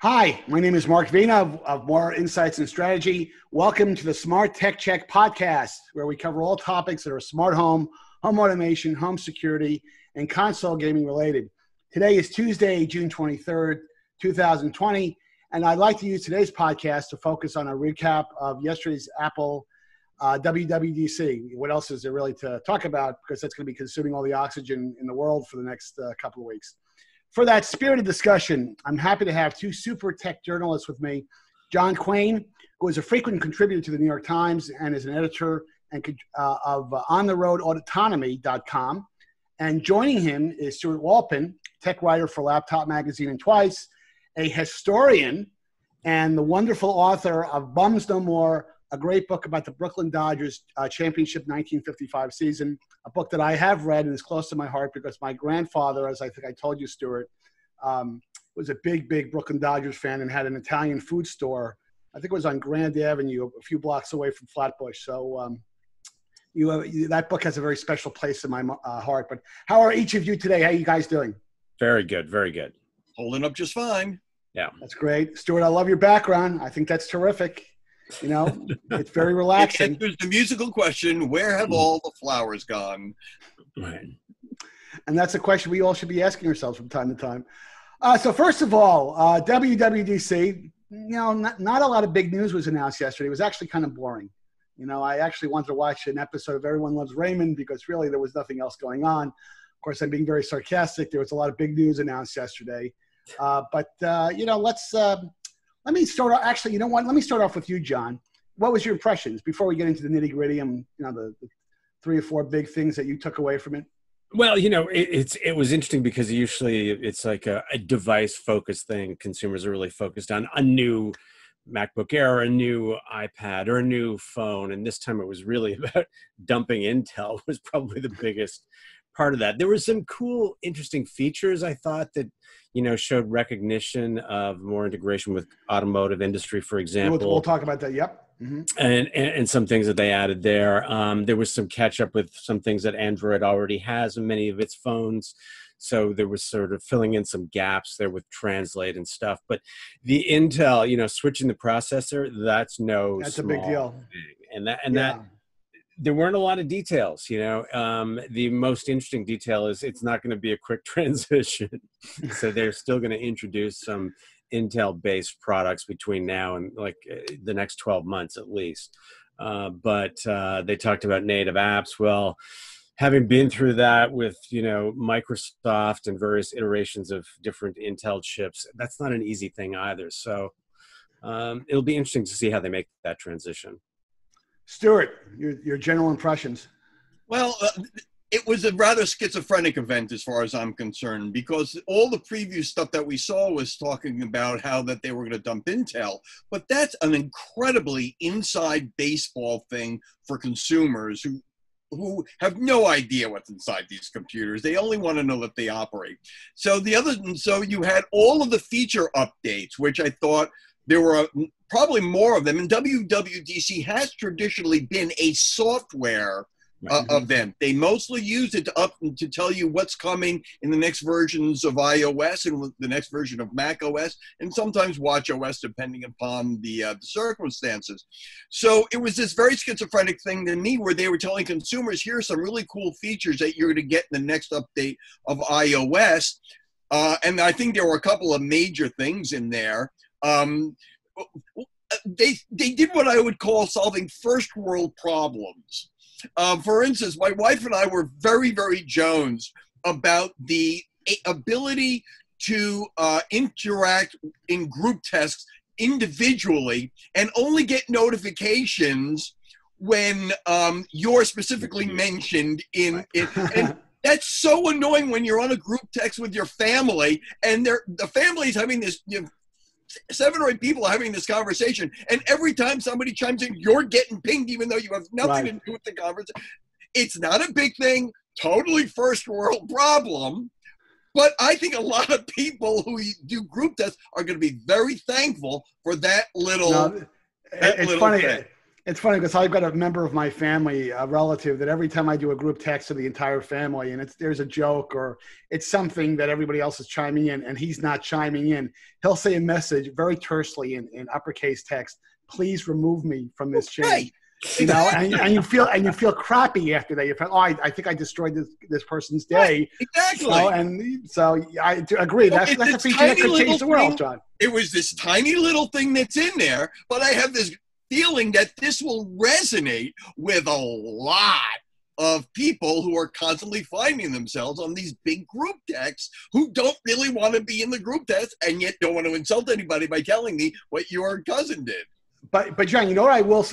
Hi, my name is Mark Vina of Moor Insights and Strategy. Welcome to the SmartTechCheck podcast, where we cover all topics that are smart home, home automation, home security, and console gaming related. Today is Tuesday, June 23rd, 2020, and I'd like to use today's podcast to focus on a recap of yesterday's Apple WWDC. What else is there really to talk about? Because that's going to be consuming all the oxygen in the world for the next couple of weeks. For that spirited discussion, I'm happy to have two super tech journalists with me. John Quain, who is a frequent contributor to the New York Times and is an editor of OnTheRoadAutonomy.com. And joining him is Stewart Wolpin, tech writer for Laptop Magazine and Twice, a historian, and the wonderful author of Bums No More, a great book about the Brooklyn Dodgers championship 1955 season, a book that I have read and is close to my heart because my grandfather, as I think I told you, Stewart, was a big Brooklyn Dodgers fan and had an Italian food store. I think it was on Grand Avenue, a few blocks away from Flatbush. So that book has a very special place in my heart. But how are each of you today? How are you guys doing? Very good, very good. Holding up just fine. Yeah. That's great. Stuart, I love your background. I think that's terrific. You know, it's very relaxing. And there's the musical question, where have all the flowers gone? Right. And that's a question we all should be asking ourselves from time to time. So first of all, WWDC, not a lot of big news was announced yesterday. It was actually kind of boring. I actually wanted to watch an episode of Everyone Loves Raymond because really there was nothing else going on. Of course, I'm being very sarcastic. There was a lot of big news announced yesterday. Let me start off. Actually, you know what? Let me start off with you, John. What was your impressions before we get into the nitty gritty and the 3 or 4 big things that you took away from it? Well, it was interesting because usually it's like a device focused thing. Consumers are really focused on a new MacBook Air, a new iPad, or a new phone. And this time it was really about dumping Intel was probably the biggest part of that. There were some cool, interesting features, I thought, that, showed recognition of more integration with automotive industry, for example. We'll talk about that. Yep. Mm-hmm. And some things that they added there. There was some catch up with some things that Android already has in many of its phones. So there was sort of filling in some gaps there with Translate and stuff. But the Intel, switching the processor, that's a big deal. Thing. That there weren't a lot of details, the most interesting detail is it's not going to be a quick transition. So they're still going to introduce some Intel-based products between now and the next 12 months at least. But they talked about native apps. Well, having been through that with, Microsoft and various iterations of different Intel chips, that's not an easy thing either. So it'll be interesting to see how they make that transition. Stuart, your general impressions. Well, it was a rather schizophrenic event as far as I'm concerned, because all the preview stuff that we saw was talking about how that they were going to dump Intel, but that's an incredibly inside baseball thing for consumers who have no idea what's inside these computers. They only want to know that they operate. So you had all of the feature updates, which I thought there were probably more of them. And WWDC has traditionally been a software of them. They mostly use it to tell you what's coming in the next versions of iOS and the next version of Mac OS, and sometimes Watch OS, depending upon the circumstances. So it was this very schizophrenic thing to me where they were telling consumers, here are some really cool features that you're going to get in the next update of iOS. And I think there were a couple of major things in there. They did what I would call solving first world problems. For instance, my wife and I were very, very Jones about the ability to interact in group tests individually and only get notifications when you're specifically mentioned in it. And that's so annoying when you're on a group text with your family and the family's having this, 7 or 8 people are having this conversation, and every time somebody chimes in, you're getting pinged even though you have nothing to do with the conversation. It's not a big thing, totally first world problem, but I think a lot of people who do group tests are going to be very thankful for that little It's funny. thing. It's funny because I've got a member of my family, a relative, that every time I do a group text to the entire family and there's a joke or it's something that everybody else is chiming in and he's not chiming in, he'll say a message very tersely in uppercase text, please remove me from this chain. Right. You know, and you feel crappy after that. You feel, oh, I think I destroyed this person's day. Right, exactly. And so I agree. That's a feature that could change the world, John. It was this tiny little thing that's in there, but I have this feeling that this will resonate with a lot of people who are constantly finding themselves on these big group texts who don't really want to be in the group text and yet don't want to insult anybody by telling me what your cousin did. But John, you know what I will,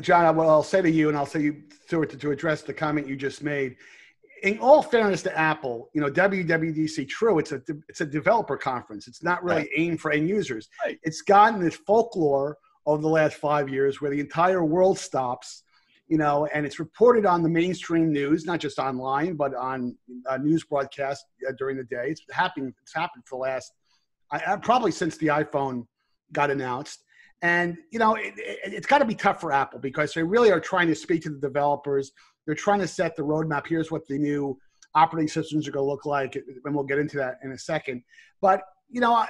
John, what I'll say to you, and I'll say you, Stewart, to address the comment you just made. In all fairness to Apple, you know, WWDC, true, it's a developer conference. It's not really aimed for end users. Right. It's gotten this folklore over the last 5 years where the entire world stops, you know, and it's reported on the mainstream news, not just online, but on news broadcasts during the day. It's happened for the last, probably since the iPhone got announced. And, you know, it's got to be tough for Apple because they really are trying to speak to the developers. They're trying to set the roadmap. Here's what the new operating systems are going to look like. And we'll get into that in a second. But, you know,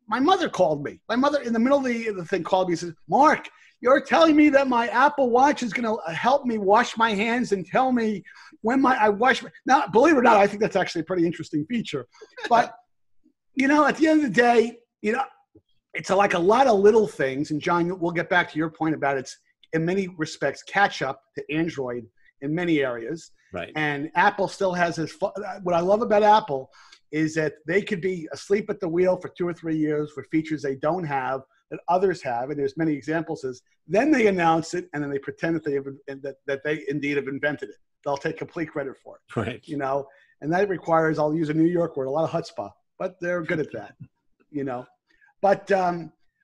my mother called me. My mother, in the middle of the thing, called me and says, Mark, you're telling me that my Apple Watch is going to help me wash my hands and tell me when I wash my... Now, believe it or not, I think that's actually a pretty interesting feature. But, you know, at the end of the day, you know, it's like a lot of little things, and John, we'll get back to your point about it's in many respects catch up to Android in many areas. Right. And Apple still has this. What I love about Apple is that they could be asleep at the wheel for 2 or 3 years for features they don't have that others have, and there's many examples. Then they announce it, and then they pretend that they indeed have invented it. They'll take complete credit for it. Right. You know, and that requires, I'll use a New York word, a lot of chutzpah, but they're good at that. You know. But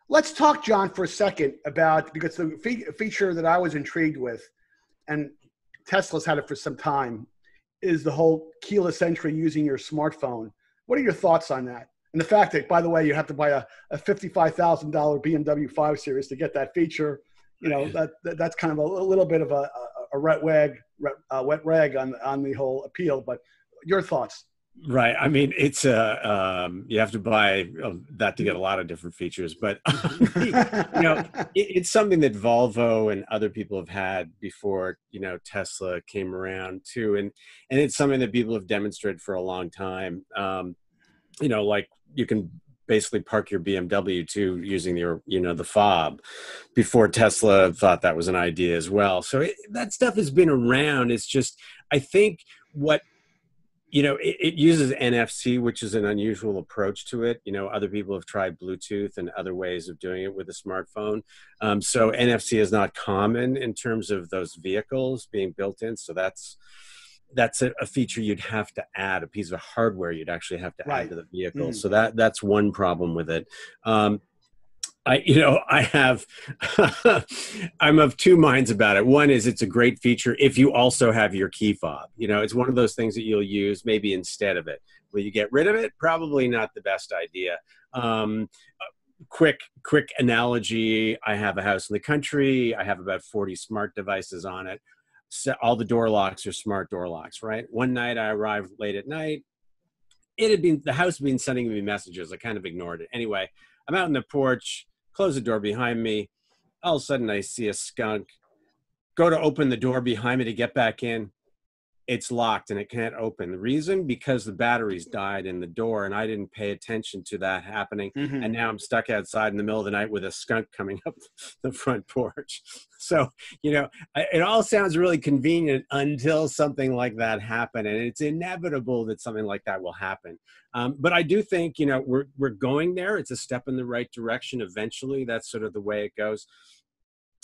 let's talk, John, for a second about, because the feature that I was intrigued with, and Tesla's had it for some time, is the whole keyless entry using your smartphone. What are your thoughts on that? And the fact that, by the way, you have to buy a $55,000 BMW 5 Series to get that feature, you know, that's kind of a little bit of a wet rag on the whole appeal. But your thoughts? Right. I mean, it's you have to buy that to get a lot of different features, but you know, it's something that Volvo and other people have had before, you know, Tesla came around too. And it's something that people have demonstrated for a long time. You know, like you can basically park your BMW too using your, you know, the fob before Tesla thought that was an idea as well. So that stuff has been around. It's just, I think what, you know, it uses NFC, which is an unusual approach to it. You know, other people have tried Bluetooth and other ways of doing it with a smartphone. So NFC is not common in terms of those vehicles being built in. So that's a feature you'd have to add, a piece of hardware you'd actually have to add to the vehicle. So that's one problem with it. I'm of two minds about it. One is it's a great feature if you also have your key fob. You know, it's one of those things that you'll use maybe instead of it. Will you get rid of it? Probably not the best idea. Quick analogy. I have a house in the country. I have about 40 smart devices on it. So all the door locks are smart door locks, right? One night I arrived late at night. The house had been sending me messages. I kind of ignored it. Anyway, I'm out on the porch. Close the door behind me. All of a sudden, I see a skunk. Go to open the door behind me to get back in. It's locked and it can't open. The reason? Because the batteries died in the door and I didn't pay attention to that happening. And now I'm stuck outside in the middle of the night with a skunk coming up the front porch. So, you know, it all sounds really convenient until something like that happened. And it's inevitable that something like that will happen. But I do think, you know, we're going there. It's a step in the right direction. Eventually, that's sort of the way it goes.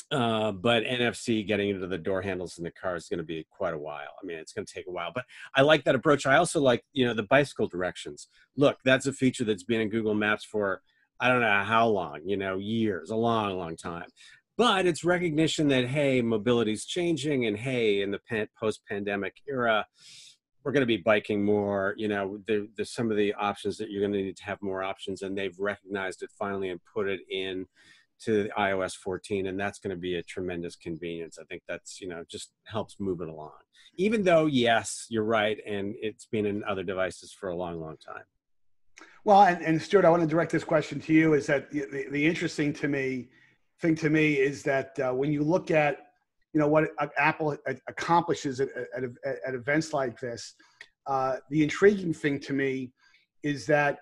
But NFC getting into the door handles in the car is going to be quite a while. I mean, it's going to take a while, but I like that approach. I also like, you know, the bicycle directions. Look, that's a feature that's been in Google Maps for, I don't know how long, you know, years, a long, long time. But it's recognition that, hey, mobility is changing, and hey, in the post-pandemic era, we're going to be biking more. You know, there's some of the options that you're going to need to have more options, and they've recognized it finally and put it in to iOS 14, and that's going to be a tremendous convenience. I think that's, just helps move it along. Even though, yes, you're right, and it's been in other devices for a long, long time. Well, and Stewart, I want to direct this question to you. Is that the interesting thing to me is that when you look at what Apple accomplishes at events like this, the intriguing thing to me is that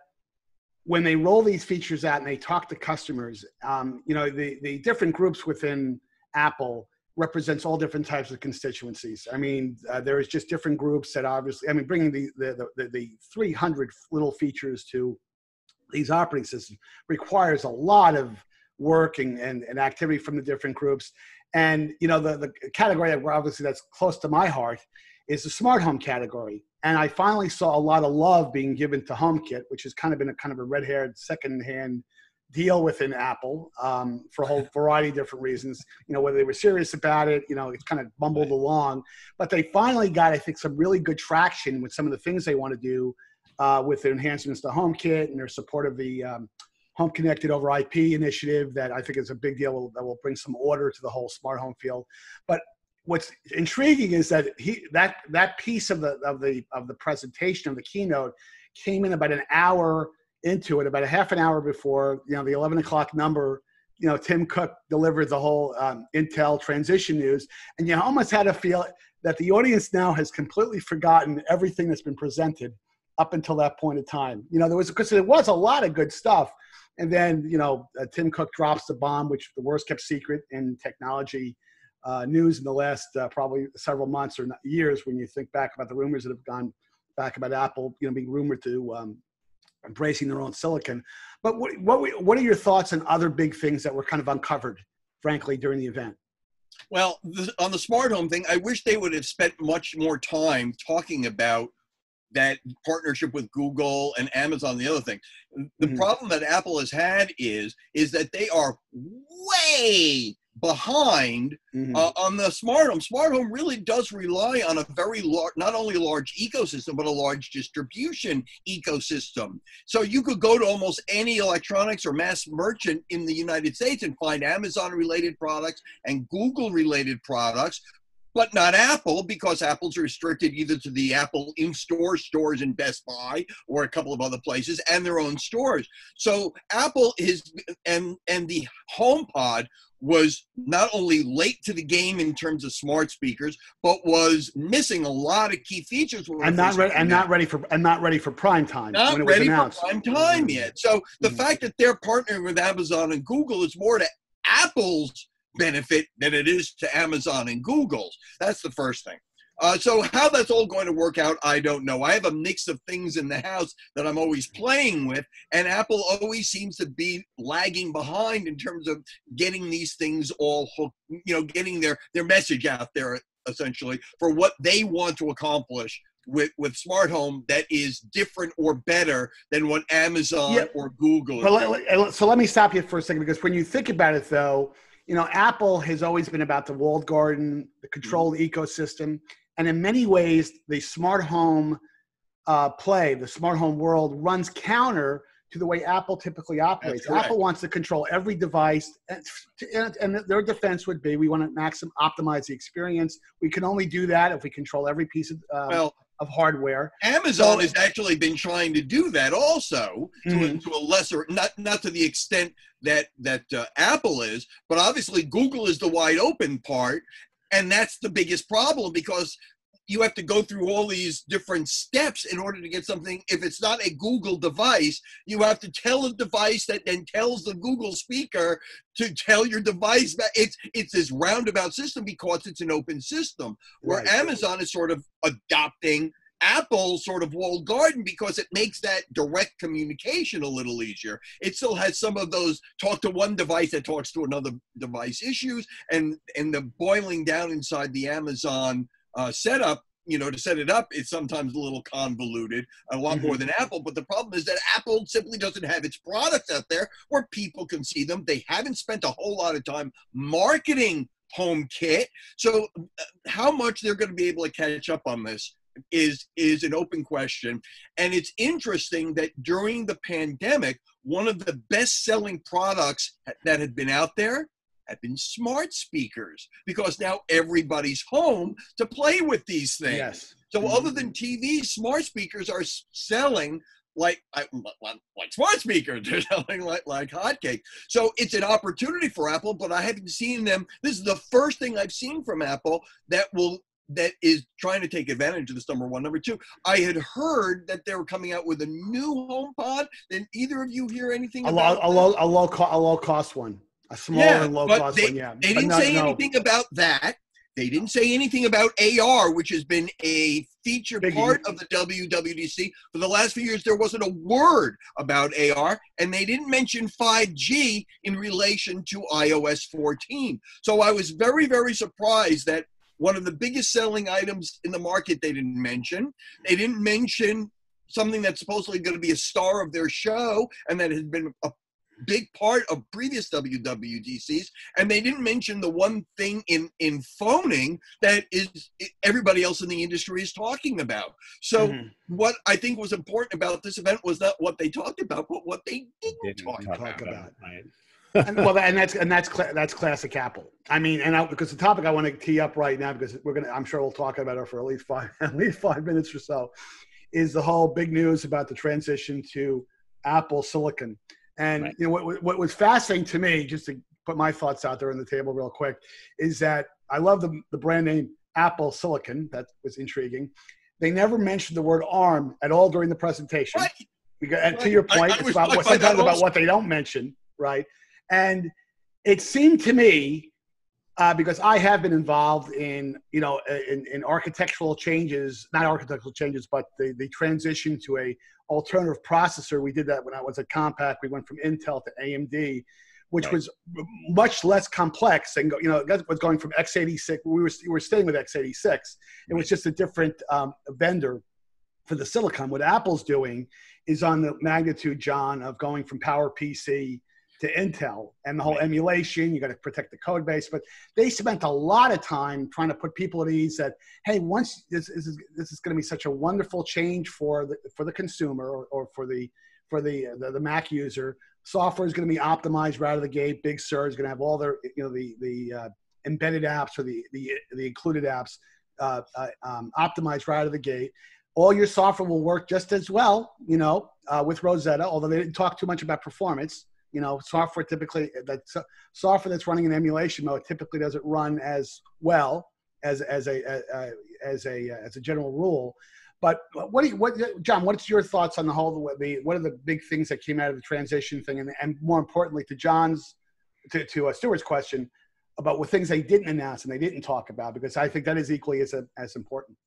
when they roll these features out and they talk to customers, the different groups within Apple represents all different types of constituencies. I mean, there is just different groups that obviously, bringing the 300 little features to these operating systems requires a lot of work and activity from the different groups. And, the category that obviously that's close to my heart is the smart home category. And I finally saw a lot of love being given to HomeKit, which has kind of been a red-haired second-hand deal within Apple for a whole variety of different reasons. Whether they were serious about it, it's kind of bumbled along. But they finally got, I think, some really good traction with some of the things they want to do with their enhancements to HomeKit and their support of the Home Connected over IP initiative that I think is a big deal that will bring some order to the whole smart home field. But what's intriguing is that that piece of the presentation of the keynote came in about an hour into it, about a half an hour before the 11 o'clock number. Tim Cook delivered the whole Intel transition news, and you almost had a feel that the audience now has completely forgotten everything that's been presented up until that point in time. There was a lot of good stuff, and then Tim Cook drops the bomb, which the worst kept secret in technology news in the last probably several months or years. When you think back about the rumors that have gone back about Apple, being rumored to embracing their own silicon. But what are your thoughts on other big things that were kind of uncovered, frankly, during the event? Well, on the smart home thing, I wish they would have spent much more time talking about that partnership with Google and Amazon, the other thing. The problem that Apple has had is that they are way behind on the smart home. Smart home really does rely on a very large, not only a large ecosystem, but a large distribution ecosystem. So you could go to almost any electronics or mass merchant in the United States and find Amazon-related products and Google-related products, but not Apple, because Apple's restricted either to the Apple in-store stores in Best Buy or a couple of other places and their own stores. So Apple is, and the HomePod was not only late to the game in terms of smart speakers, but was missing a lot of key features. Not ready for prime time. Not ready for prime time yet. So the fact that they're partnering with Amazon and Google is more to Apple's benefit than it is to Amazon and Google's. That's the first thing. So how that's all going to work out, I don't know. I have a mix of things in the house that I'm always playing with, and Apple always seems to be lagging behind in terms of getting these things all hooked, getting their message out there, essentially, for what they want to accomplish with smart home that is different or better than what Amazon or Google is. So let me stop you for a second, because when you think about it, though, Apple has always been about the walled garden, the controlled ecosystem. And in many ways, the smart home the smart home world runs counter to the way Apple typically operates. Apple wants to control every device. And their defense would be, we want to optimize the experience. We can only do that if we control every piece of hardware. Amazon has actually been trying to do that also to a lesser, not to the extent that Apple is, but obviously Google is the wide open part. And that's the biggest problem, because you have to go through all these different steps in order to get something. If it's not a Google device, you have to tell a device that then tells the Google speaker to tell your device that it's this roundabout system, because it's an open system. Where Amazon is sort of adopting Apple's sort of walled garden, because it makes that direct communication a little easier. It still has some of those talk to one device that talks to another device issues, and the boiling down inside the Amazon setup, to set it up, it's sometimes a little convoluted, a lot more than Apple. But the problem is that Apple simply doesn't have its products out there where people can see them. They haven't spent a whole lot of time marketing HomeKit. So how much they're going to be able to catch up on this is an open question. And it's interesting that during the pandemic, one of the best-selling products that had been out there have been smart speakers, because now everybody's home to play with these things. Yes. So other than TV, smart speakers are selling like smart speakers. They're selling like hotcakes. So it's an opportunity for Apple, but I haven't seen them. This is the first thing I've seen from Apple that is trying to take advantage of this, number one. Number two, I had heard that they were coming out with a new HomePod. Did either of you hear anything about a low cost one? A smaller and low cost one, yeah. They didn't say anything about that. They didn't say anything about AR, which has been a feature part of the WWDC. For the last few years, there wasn't a word about AR, and they didn't mention 5G in relation to iOS 14. So I was very, very surprised that one of the biggest selling items in the market they didn't mention. They didn't mention something that's supposedly going to be a star of their show and that has been a big part of previous WWDCs, and they didn't mention the one thing in phoning that is everybody else in the industry is talking about. So what I think was important about this event was not what they talked about, but what they didn't talk about. Right. and that's classic Apple. I mean, because the topic I want to tee up right now, because I'm sure we'll talk about it for at least 5 minutes or so, is the whole big news about the transition to Apple Silicon. And you know what was fascinating to me, just to put my thoughts out there on the table real quick, is that I love the brand name Apple Silicon. That was intriguing. They never mentioned the word ARM at all during the presentation. And to your point, it's sometimes about what they don't mention, right? And it seemed to me, because I have been involved in architectural changes, not architectural changes, but the transition to a alternative processor. We did that when I was at Compaq. We went from Intel to AMD, which was much less complex. And that was going from x86. We were staying with x86. It was just a different vendor for the silicon. What Apple's doing is on the magnitude, John, of going from PowerPC to Intel and the whole emulation. You got to protect the code base, but they spent a lot of time trying to put people at ease that, hey, once this is going to be such a wonderful change for the consumer or for the Mac user. Software is going to be optimized right out of the gate. Big Sur is going to have all their the embedded apps or the included apps optimized right out of the gate. All your software will work just as well, with Rosetta, although they didn't talk too much about performance. Software software that's running in emulation mode typically doesn't run as well as a general rule. But John, what's your thoughts on the whole? What are the big things that came out of the transition thing, and more importantly, to Stewart's question about what things they didn't announce and they didn't talk about, because I think that is equally as important.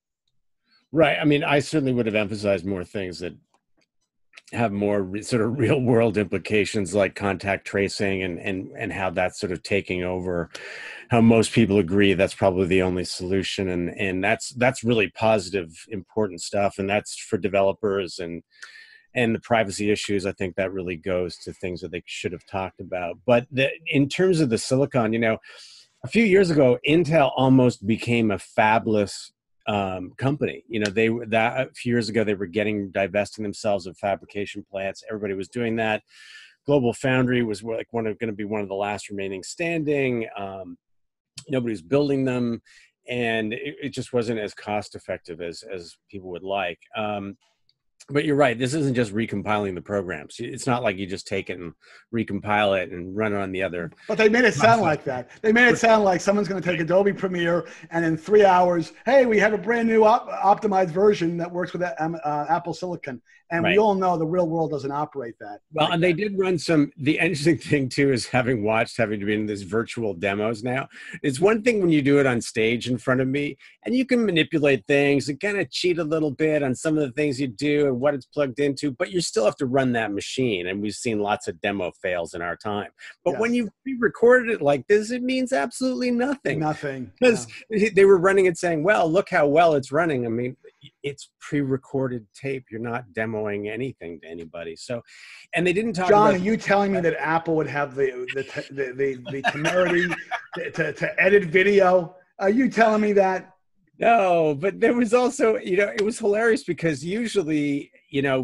Right. I mean, I certainly would have emphasized more things that have more sort of real world implications, like contact tracing and how that's sort of taking over, how most people agree that's probably the only solution. And that's really positive, important stuff. And that's for developers and the privacy issues. I think that really goes to things that they should have talked about. But in terms of the silicon, a few years ago, Intel almost became a fabless company. A few years ago, they were divesting themselves of fabrication plants. Everybody was doing that. Global Foundry was going to be one of the last remaining standing. Nobody was building them, and it just wasn't as cost effective as people would like. But you're right. This isn't just recompiling the programs. It's not like you just take it and recompile it and run it on the other. But they made it sound like that. They made it sound like someone's going to take Adobe Premiere and in 3 hours, hey, we have a brand new optimized version that works with Apple Silicon. And we all know the real world doesn't operate that. Well, and they did run the interesting thing too is having been in these virtual demos now, it's one thing when you do it on stage in front of me and you can manipulate things and kind of cheat a little bit on some of the things you do and what it's plugged into, but you still have to run that machine. And we've seen lots of demo fails in our time. But when you pre-recorded it like this, it means absolutely nothing. Nothing. Because they were running it saying, well, look how well it's running. I mean, it's pre-recorded tape. You're not demoing anything to anybody. So, and they didn't talk John, about— are you telling me that Apple would have the temerity to edit video? Are you telling me that? No, but there was also, it was hilarious because usually,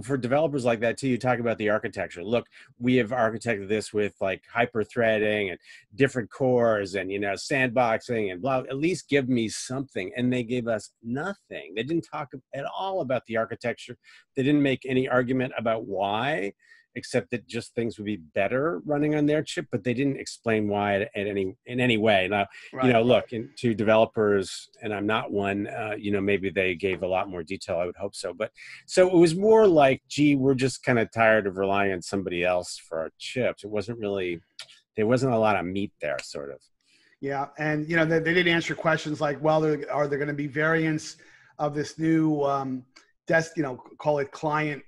for developers like that too, you talk about the architecture. Look, we have architected this with like hyper threading and different cores and, sandboxing and blah, at least give me something. And they gave us nothing. They didn't talk at all about the architecture. They didn't make any argument about why, except that just things would be better running on their chip, but they didn't explain why in any way. Now, look, to developers, and I'm not one, maybe they gave a lot more detail. I would hope so. But so it was more like, gee, we're just kind of tired of relying on somebody else for our chips. It wasn't really, there wasn't a lot of meat there, sort of. Yeah, and they didn't answer questions like, well, are there going to be variants of this new call it client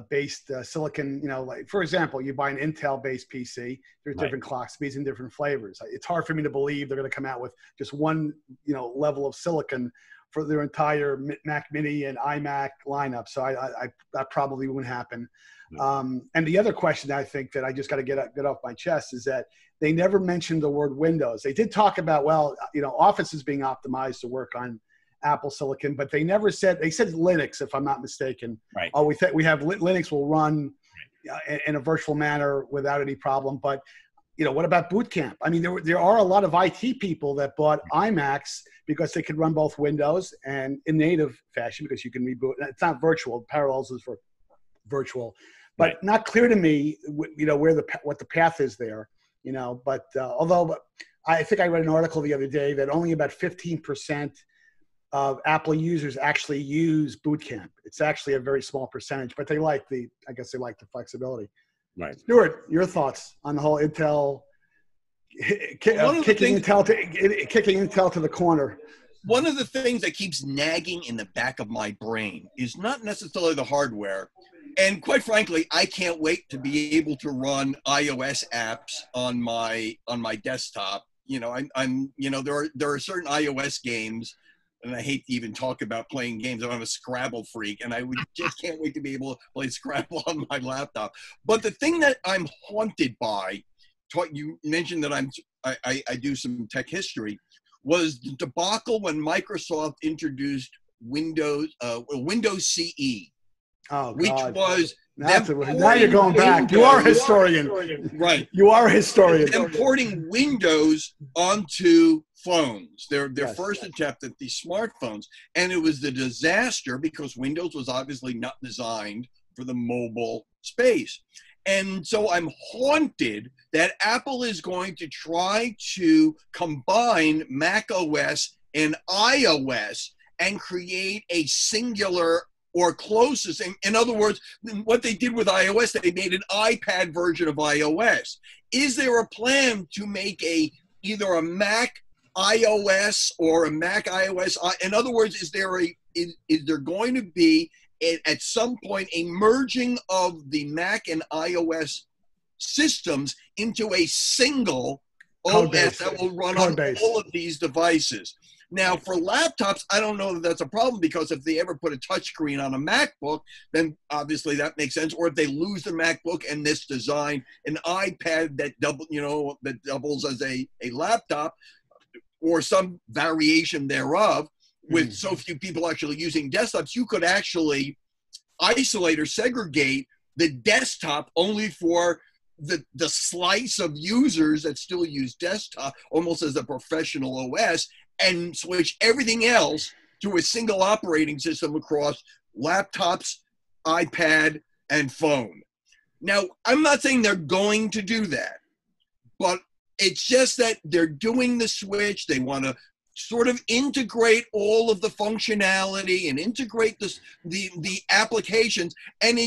based silicon, like for example, you buy an Intel based PC, there's different clock speeds and different flavors. It's hard for me to believe they're going to come out with just one, level of silicon for their entire Mac Mini and iMac lineup. So that probably won't happen. And the other question I think that I just got to get off my chest is that they never mentioned the word Windows. They did talk about, Office is being optimized to work on Apple Silicon, but they never said, they said Linux, if I'm not mistaken. Right. Oh, we have Linux will run in a virtual manner without any problem. But, what about Boot Camp? I mean, there are a lot of IT people that bought iMacs because they could run both Windows and in native fashion because you can reboot. It's not virtual. Parallels is for virtual, but not clear to me, what the path is there, but although I think I read an article the other day that only about 15% of Apple users actually use Boot Camp. It's actually a very small percentage, but they like the flexibility. Right. Stewart, your thoughts on the whole Intel kicking Intel to the corner? One of the things that keeps nagging in the back of my brain is not necessarily the hardware. And quite frankly, I can't wait to be able to run iOS apps on my desktop. There are certain iOS games, and I hate to even talk about playing games. I'm a Scrabble freak, and I just can't wait to be able to play Scrabble on my laptop. But the thing that I'm haunted by, you mentioned that I do some tech history, was the debacle when Microsoft introduced Windows CE, which was now you're going back. You are a historian, right? You are a historian. Importing Windows onto phones, their first attempt at these smartphones, and it was the disaster because Windows was obviously not designed for the mobile space. And so I'm haunted that Apple is going to try to combine Mac OS and iOS and create a singular or closest. In other words, what they did with iOS, they made an iPad version of iOS. Is there a plan to make either a Mac iOS or a Mac iOS? In other words, is there going to be at some point a merging of the Mac and iOS systems into a single OS that will run on all of these devices? Now, for laptops, I don't know that that's a problem because if they ever put a touchscreen on a MacBook, then obviously that makes sense. Or if they lose the MacBook and this design an iPad that doubles as a laptop or some variation thereof, with so few people actually using desktops, you could actually isolate or segregate the desktop only for the slice of users that still use desktop almost as a professional OS, and switch everything else to a single operating system across laptops, iPad, and phone. Now, I'm not saying they're going to do that, but it's just that they're doing the switch. They want to sort of integrate all of the functionality and integrate the applications, and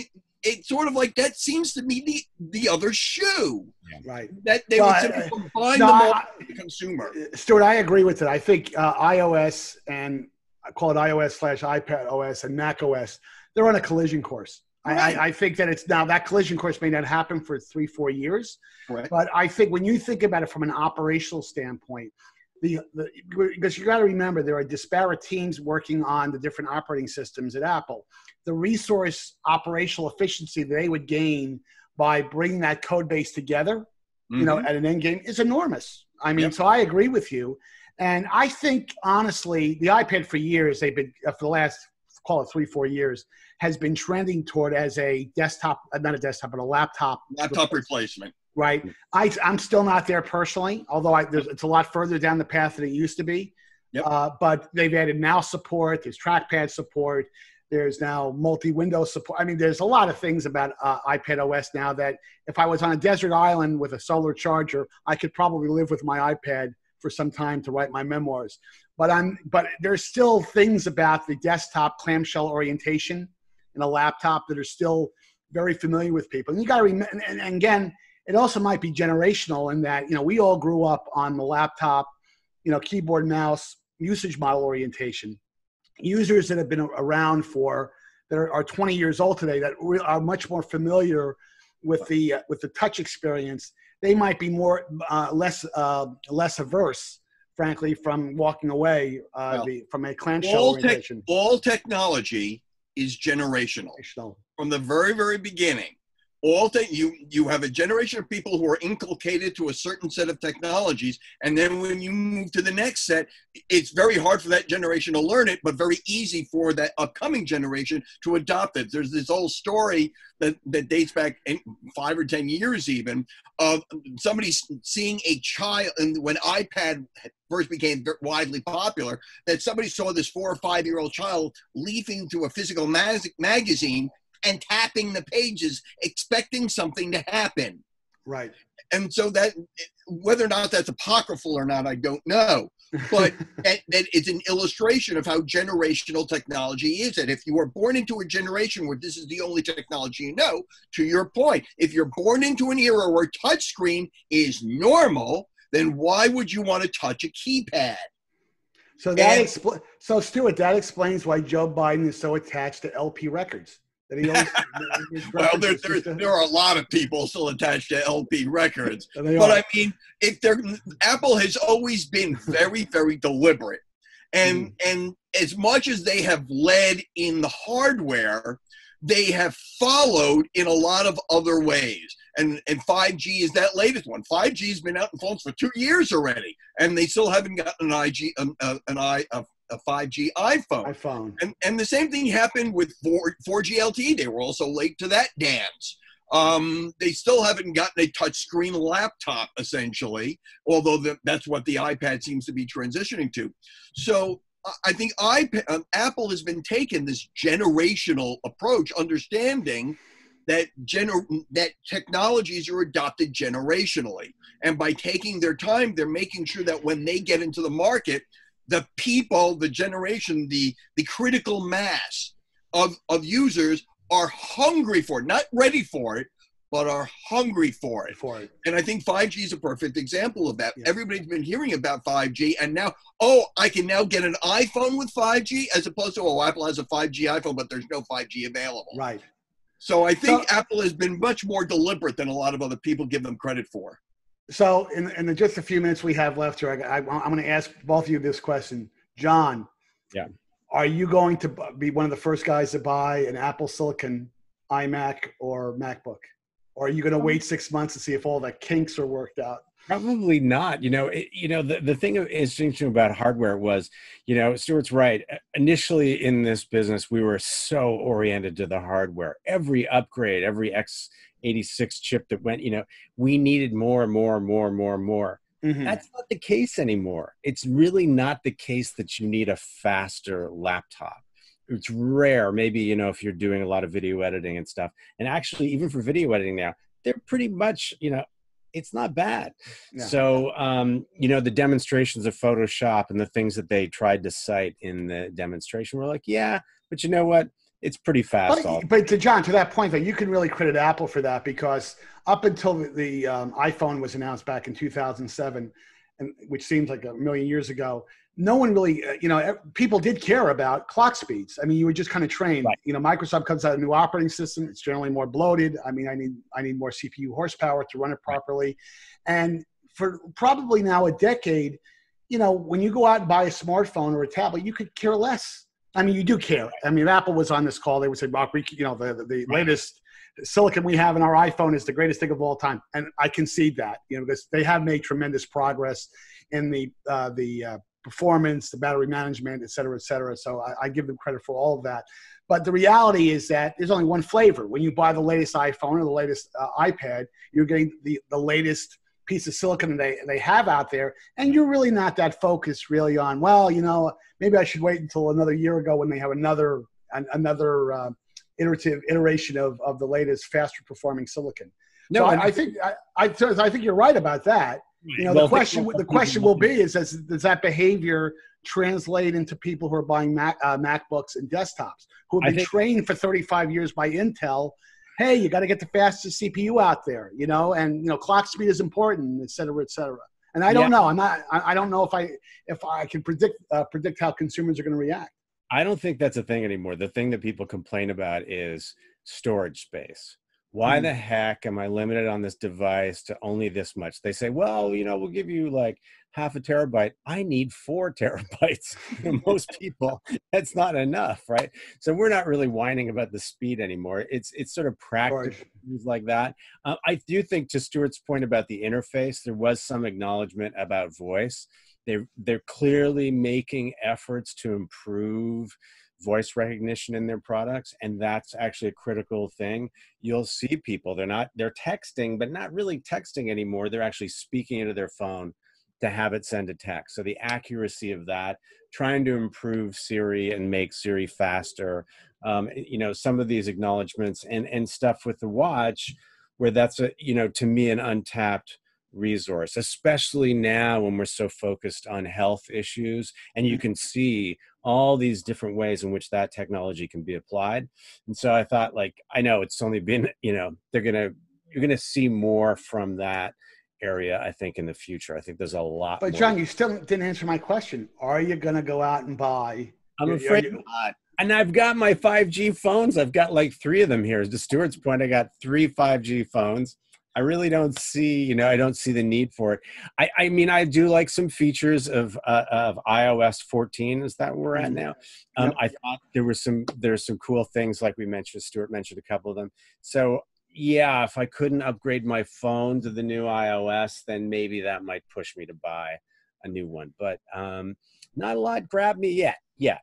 it's sort of like that seems to be the other shoe. Right. That they would simply combine them all with the consumer. Stewart, I agree with it. I think iOS, and I call it iOS/iPad OS and Mac OS, they're on a collision course. Right. I think that that collision course may not happen for 3-4 years. Right. But I think when you think about it from an operational standpoint, because you got to remember there are disparate teams working on the different operating systems at Apple. The resource operational efficiency they would gain by bringing that code base together, at an end game is enormous. I mean, so I agree with you. And I think, honestly, the iPad for years, they've been, for the last, call it 3-4 years, has been trending toward as a desktop, not a desktop, but a laptop. Laptop replacement. Right. I'm still not there personally, although it's a lot further down the path than it used to be. Yep. But they've added mouse support. There's trackpad support. There's now multi-window support. I mean, there's a lot of things about iPad OS now that if I was on a desert island with a solar charger, I could probably live with my iPad for some time to write my memoirs. But there's still things about the desktop clamshell orientation in a laptop that are still very familiar with people. And you got to remember, and again, it also might be generational in that, we all grew up on the laptop, keyboard, mouse, usage model orientation. Users that have been around that are 20 years old today that are much more familiar with the touch experience, they might be less averse, frankly, from walking away from a clamshell orientation. All technology is generational. From the very, very beginning. You have a generation of people who are inculcated to a certain set of technologies, and then when you move to the next set, it's very hard for that generation to learn it, but very easy for that upcoming generation to adopt it. There's this old story that dates back 5 or 10 years even, of somebody seeing a child, and when iPad first became widely popular, that somebody saw this 4 or 5-year-old child leafing through a physical magazine and tapping the pages, expecting something to happen. Right. And so that, whether or not that's apocryphal or not, I don't know. But that it's an illustration of how generational technology is. And if you are born into a generation where this is the only technology you know, to your point, if you're born into an era where touchscreen is normal, then why would you want to touch a keypad? So Stewart, that explains why Joe Biden is so attached to LP records. That he always, well, there are a lot of people still attached to LP records, but I mean, Apple has always been very, very deliberate, and as much as they have led in the hardware, they have followed in a lot of other ways. And 5G is that latest one. 5G has been out in phones for 2 years already, and they still haven't gotten a 5G iPhone. And the same thing happened with 4G LTE. They were also late to that dance. They still haven't gotten a touchscreen laptop, essentially, although that's what the iPad seems to be transitioning to. So I think Apple has been taking this generational approach, understanding that technologies are adopted generationally. And by taking their time, they're making sure that when they get into the market, the people, the generation, the critical mass of users are hungry for it, not ready for it, but are hungry for it. And I think 5G is a perfect example of that. Yeah. Everybody's been hearing about 5G, and now, I can now get an iPhone with 5G, as opposed to, Apple has a 5G iPhone, but there's no 5G available. Right. So I think Apple has been much more deliberate than a lot of other people give them credit for. So in just a few minutes we have left here, I'm going to ask both of you this question. John, are you going to be one of the first guys to buy an Apple Silicon iMac or MacBook? Or are you going to wait 6 months to see if all the kinks are worked out? Probably not. The thing interesting about hardware was, Stewart's right. Initially in this business, we were so oriented to the hardware. Every upgrade, every x86 chip that went, we needed more and more and more and more and more. Mm-hmm. That's not the case anymore. It's really not the case that you need a faster laptop. It's rare, maybe, if you're doing a lot of video editing and stuff. And actually, even for video editing now, they're pretty much, it's not bad. Yeah. So, the demonstrations of Photoshop and the things that they tried to cite in the demonstration were like, yeah, but you know what? It's pretty fast. But to that point, though, you can really credit Apple for that, because up until the iPhone was announced back in 2007, which seems like a million years ago, no one really, people did care about clock speeds. I mean, you were just kind of trained. Right. Microsoft comes out a new operating system. It's generally more bloated. I mean, I need more CPU horsepower to run it properly. And for probably now a decade, when you go out and buy a smartphone or a tablet, you could care less. I mean, you do care. I mean, if Apple was on this call, they would say, the latest silicon we have in our iPhone is the greatest thing of all time, and I concede that, because they have made tremendous progress in the performance, the battery management, et cetera, et cetera. So I give them credit for all of that. But the reality is that there's only one flavor. When you buy the latest iPhone or the latest iPad, you're getting the latest piece of silicon they have out there, and you're really not that focused really on, well, maybe I should wait until another year ago when they have another iteration of the latest, faster performing silicon. No, so I think you're right about that. The question will be is does that behavior translate into people who are buying MacBooks and desktops who have been trained for 35 years by Intel? Hey, you got to get the fastest CPU out there, and clock speed is important, et cetera, et cetera. And I don't know. I don't know if I can predict how consumers are going to react. I don't think that's a thing anymore. The thing that people complain about is storage space. Why the heck am I limited on this device to only this much? They say, well, we'll give you like half a terabyte. I need 4 terabytes. Most people, that's not enough, right? So we're not really whining about the speed anymore. It's sort of practical things like that. I do think, to Stewart's point about the interface, there was some acknowledgement about voice. They're clearly making efforts to improve voice recognition in their products, and that's actually a critical thing. You'll see people, they're texting, but not really texting anymore. They're actually speaking into their phone to have it send a text. So the accuracy of that, trying to improve Siri and make Siri faster, some of these acknowledgments and stuff with the watch, where that's to me, an untapped resource, especially now when we're so focused on health issues, and you can see all these different ways in which that technology can be applied. And so I thought, I know it's only been, you're going to see more from that area, I think, in the future. I think there's a lot But more. John, you still didn't answer my question. Are you going to go out and buy? I'm afraid not. And I've got my 5G phones. I've got 3 of them here. To Stewart's point, I got 3 5G phones. I really don't see, I don't see the need for it. I mean, I do like some features of iOS 14. Is that where we're at now? I thought there's some cool things, like we mentioned. Stewart mentioned a couple of them. So yeah, if I couldn't upgrade my phone to the new iOS, then maybe that might push me to buy a new one. But not a lot grabbed me yet. Yeah.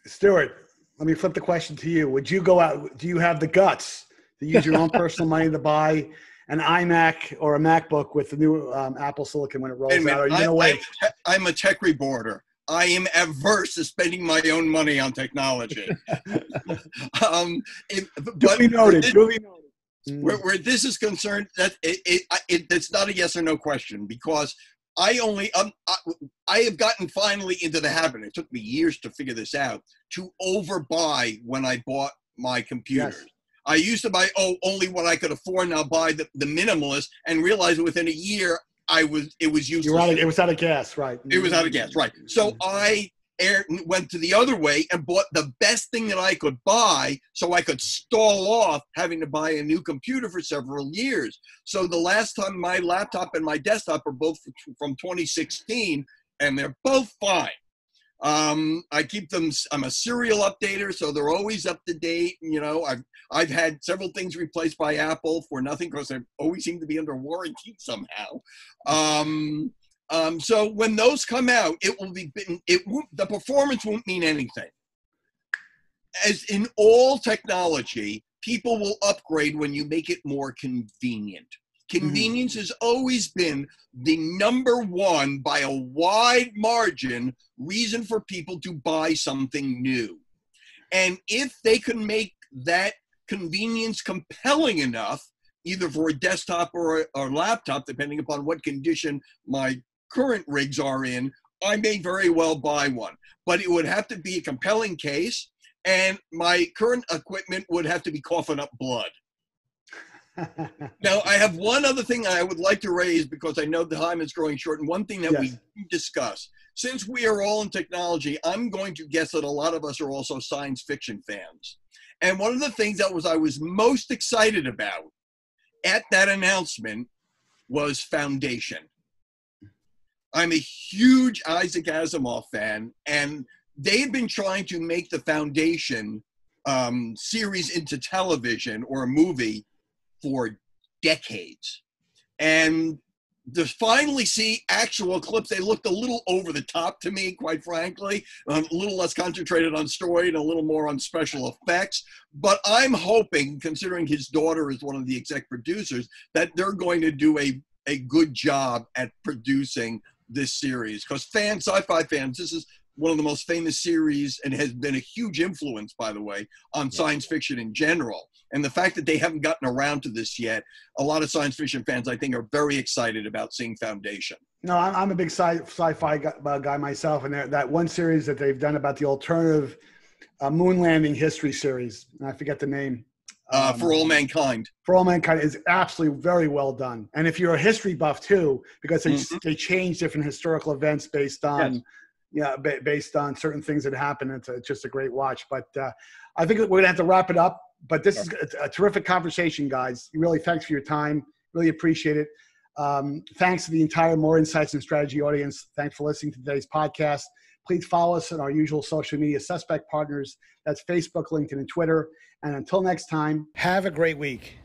Stewart, let me flip the question to you. Would you go out? Do you have the guts to use your own personal money to buy an iMac or a MacBook with the new Apple Silicon when it rolls out? Or are you going to wait? I'm a tech reporter. I am averse to spending my own money on technology. Duly noted. Where this is concerned, that it's not a yes or no question, because I have gotten finally into the habit. It took me years to figure this out, to overbuy when I bought my computers. Yes. I used to buy only what I could afford. Now buy the minimalist, and realize within a year it was useless. It was out of gas, right? It was out of gas, right? So I went to the other way and bought the best thing that I could buy, so I could stall off having to buy a new computer for several years. So the last time, my laptop and my desktop are both from 2016, and they're both fine. I keep them. I'm a serial updater, so they're always up to date. I've had several things replaced by Apple for nothing, because they always seem to be under warranty somehow. So when those come out, the performance won't mean anything. As in all technology, people will upgrade when you make it more convenient. Convenience has always been the number one, by a wide margin, reason for people to buy something new. And if they can make that convenience compelling enough, either for a desktop or a laptop, depending upon what condition my current rigs are in, I may very well buy one. But it would have to be a compelling case, and my current equipment would have to be coughing up blood. Now, I have one other thing I would like to raise, because I know the time is growing short, and one thing that we discuss. Since we are all in technology, I'm going to guess that a lot of us are also science fiction fans. And one of the things that I was most excited about at that announcement was Foundation. I'm a huge Isaac Asimov fan, and they've been trying to make the Foundation series into television or a movie for decades. And to finally see actual clips, they looked a little over the top to me, quite frankly, a little less concentrated on story and a little more on special effects. But I'm hoping, considering his daughter is one of the exec producers, that they're going to do a good job at producing this series. Because sci-fi fans, this is one of the most famous series and has been a huge influence, by the way, on science fiction in general. And the fact that they haven't gotten around to this yet, a lot of science fiction fans, I think, are very excited about seeing Foundation. No, I'm a big sci-fi guy myself, and that one series that they've done about the alternative moon landing history series, and I forget the name. For All Mankind. For All Mankind is absolutely very well done. And if you're a history buff too, because they change different historical events based on based on certain things that happen. It's just a great watch. But I think we're going to have to wrap it up. But this is a terrific conversation, guys. Really, thanks for your time. Really appreciate it. Thanks to the entire Moor Insights and Strategy audience. Thanks for listening to today's podcast. Please follow us on our usual social media suspect partners. That's Facebook, LinkedIn, and Twitter. And until next time, have a great week.